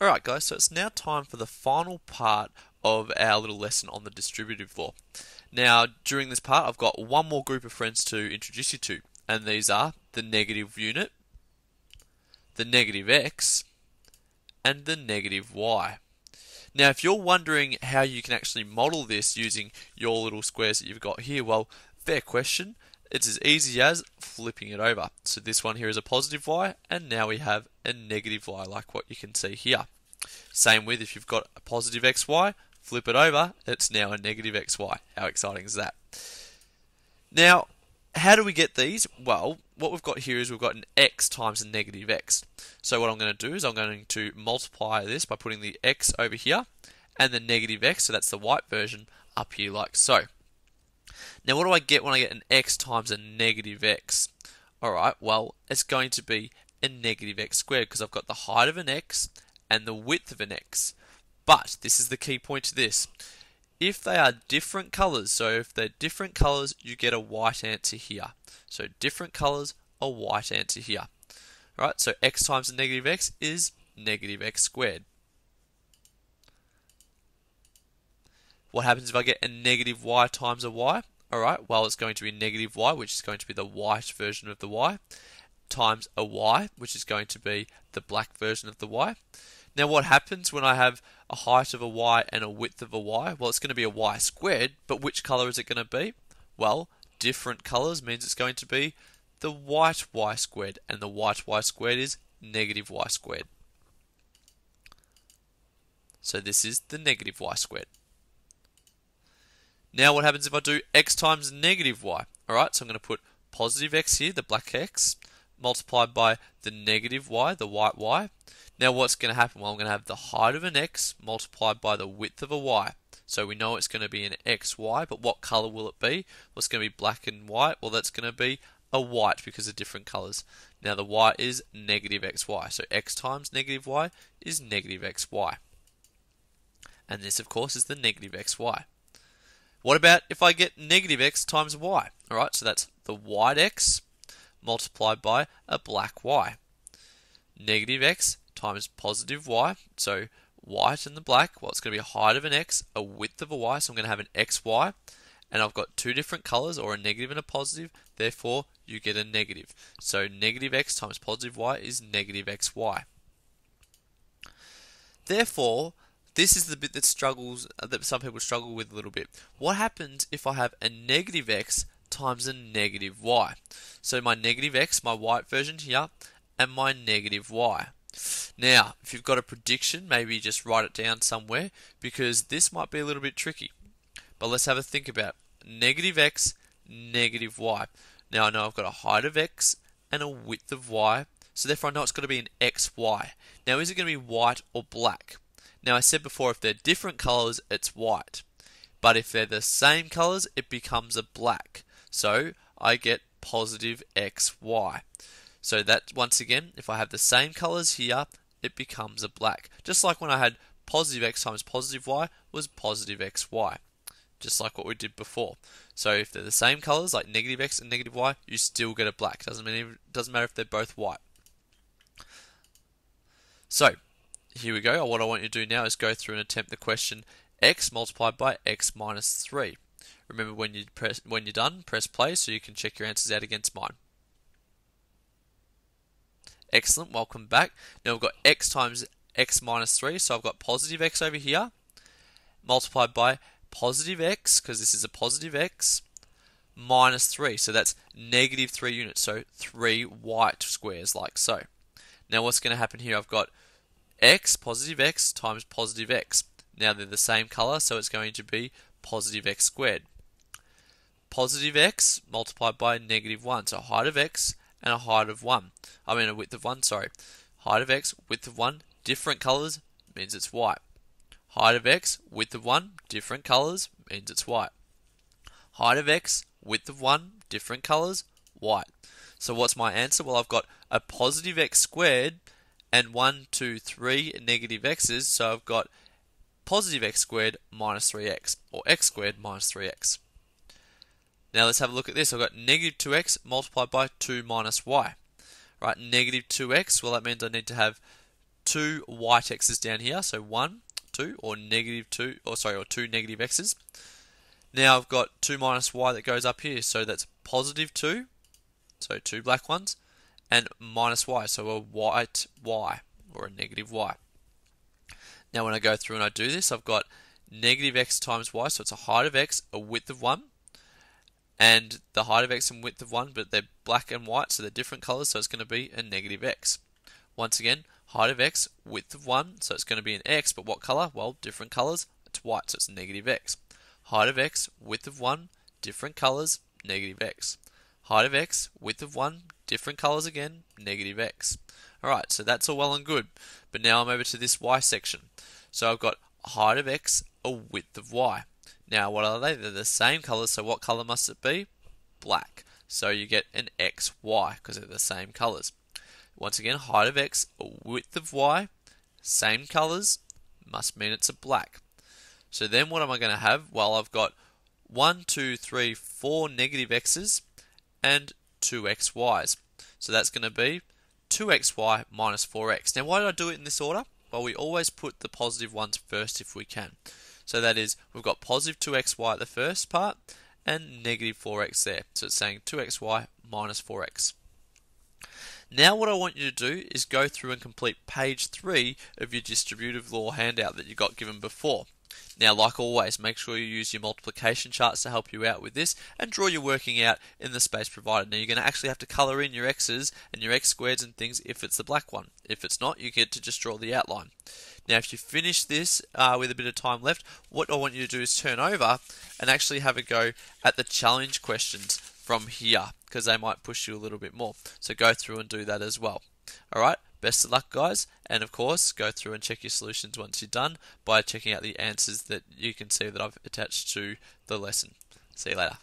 Alright guys, so it's now time for the final part of our little lesson on the distributive law. Now, during this part, I've got one more group of friends to introduce you to, and these are the negative unit, the negative x, and the negative y. Now, if you're wondering how you can actually model this using your little squares that you've got here, well, fair question. It's as easy as flipping it over. So this one here is a positive y, and now we have a negative y, like what you can see here. Same with if you've got a positive xy, flip it over, it's now a negative xy. How exciting is that? Now, how do we get these? Well, what we've got here is we've got an x times a negative x. So what I'm going to do is I'm going to multiply this by putting the x over here and the negative x, so that's the white version, up here like so. Now what do I get when I get an x times a negative x? Alright, well, it's going to be a negative x squared because I've got the height of an x and the width of an x. But this is the key point to this. If they are different colours, so if they're different colours, you get a white answer here. So different colours, a white answer here. Alright, so x times a negative x is negative x squared. What happens if I get a negative y times a y? Alright, well, it's going to be negative y, which is going to be the white version of the y, times a y, which is going to be the black version of the y. Now, what happens when I have a height of a y and a width of a y? Well, it's going to be a y squared, but which colour is it going to be? Well, different colours means it's going to be the white y squared, and the white y squared is negative y squared. So this is the negative y squared. Now what happens if I do x times negative y? Alright, so I'm going to put positive x here, the black x, multiplied by the negative y, the white y. Now what's going to happen? Well, I'm going to have the height of an x multiplied by the width of a y. So we know it's going to be an xy, but what colour will it be? Well, it's going to be black and white. Well, that's going to be a white because of different colours. Now the y is negative xy, so x times negative y is negative xy. And this, of course, is the negative xy. What about if I get negative x times y? Alright, so that's the white x multiplied by a black y. Negative x times positive y, so white and the black, well, it's going to be a height of an x, a width of a y, so I'm going to have an xy, and I've got two different colours, or a negative and a positive, therefore you get a negative. So negative x times positive y is negative xy. Therefore, this is the bit that some people struggle with a little bit. What happens if I have a negative x times a negative y? So my negative x, my white version here, and my negative y. Now, if you've got a prediction, maybe just write it down somewhere, because this might be a little bit tricky. But let's have a think about it. Negative x, negative y. Now I know I've got a height of x and a width of y, so therefore I know it's got to be an xy. Now is it going to be white or black? Now I said before, if they're different colours, it's white. But if they're the same colours, it becomes a black. So I get positive xy. So that, once again, if I have the same colours here, it becomes a black. Just like when I had positive x times positive y was positive xy. Just like what we did before. So if they're the same colours, like negative x and negative y, you still get a black. Doesn't matter if they're both white. So, here we go. What I want you to do now is go through and attempt the question x multiplied by x minus 3. Remember, when you're done, press play so you can check your answers out against mine. Excellent, welcome back. Now we've got x times x minus 3, so I've got positive x over here, multiplied by positive x, because this is a positive x, minus 3, so that's negative 3 units, so 3 white squares like so. Now what's going to happen here? I've got x, positive x, times positive x. Now they're the same colour, so it's going to be positive x squared. Positive x multiplied by negative 1, so height of x and a height of 1. A width of 1, sorry. Height of x, width of 1, different colours, means it's white. Height of x, width of 1, different colours, means it's white. Height of x, width of 1, different colours, white. So what's my answer? Well, I've got a positive x squared and 1, 2, 3 negative x's, so I've got positive x squared minus 3x, or x squared minus 3x. Now let's have a look at this. I've got negative 2x multiplied by 2 minus y. Right, negative 2x, well that means I need to have two white x's down here, so 1, 2, or negative 2, or 2 negative x's. Now I've got 2 minus y that goes up here, so that's positive 2, so 2 black ones, and minus y, so a white y, or a negative y. Now when I go through and I do this, I've got negative x times y, so it's a height of x, a width of 1, and the height of x and width of 1, but they're black and white, so they're different colours, so it's going to be a negative x. Once again, height of x, width of 1, so it's going to be an x, but what colour? Well, different colours, it's white, so it's negative x. Height of x, width of 1, different colours, negative x. Height of x, width of 1, different colours again, negative x. Alright, so that's all well and good, but now I'm over to this y section. So I've got height of x, a width of y. Now what are they? They're the same colours, so what colour must it be? Black. So you get an xy, because they're the same colours. Once again, height of x, a width of y, same colours, must mean it's a black. So then what am I going to have? Well, I've got 1, 2, 3, 4 negative x's and 2 xy's. So that's going to be 2xy minus 4x. Now why did I do it in this order? Well, we always put the positive ones first if we can. So that is, we've got positive 2xy at the first part and negative 4x there. So it's saying 2xy minus 4x. Now what I want you to do is go through and complete page 3 of your distributive law handout that you got given before. Now, like always, make sure you use your multiplication charts to help you out with this and draw your working out in the space provided. Now, you're going to actually have to colour in your x's and your x squareds and things if it's the black one. If it's not, you get to just draw the outline. Now, if you finish this with a bit of time left, what I want you to do is turn over and actually have a go at the challenge questions from here, because they might push you a little bit more. So go through and do that as well. Alright, best of luck guys, and of course go through and check your solutions once you're done by checking out the answers that you can see that I've attached to the lesson. See you later.